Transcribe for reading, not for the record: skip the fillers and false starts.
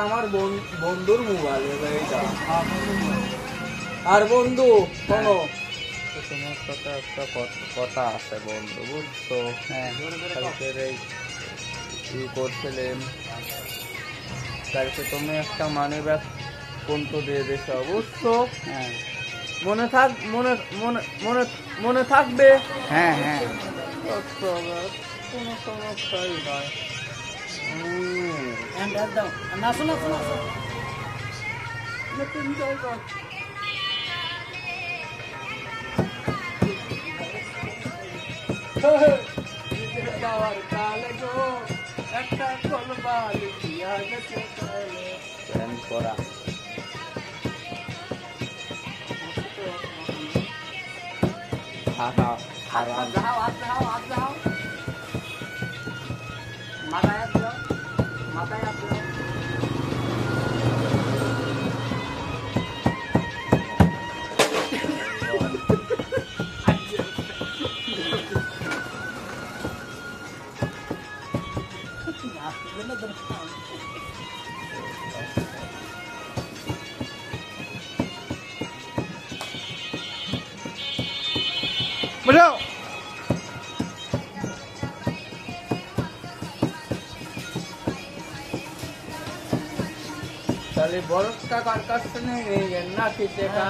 আমার বন্ধুর মোবাইল এইটা। আর বন্ধু শোনো, তোমার সাথে একটা কথা আছে বন্ধু, বুঝছো? করছিলেন কালকে তুমি একটা মানি ব্যাগ কোনটো দিয়ে দিছো, বুঝছো? মনে থাক মনে মনে মনে মনে থাকবে। হ্যাঁ হ্যাঁ, কোনো সমস্যাই নয়। যাওয়ার কালে গো একটা কলবাল দিয়া গেছে প্ল্যান করা। বলো তাহলে বড় কাকার কাছ থেকে নিয়ে গেল না, ঠিক আছে।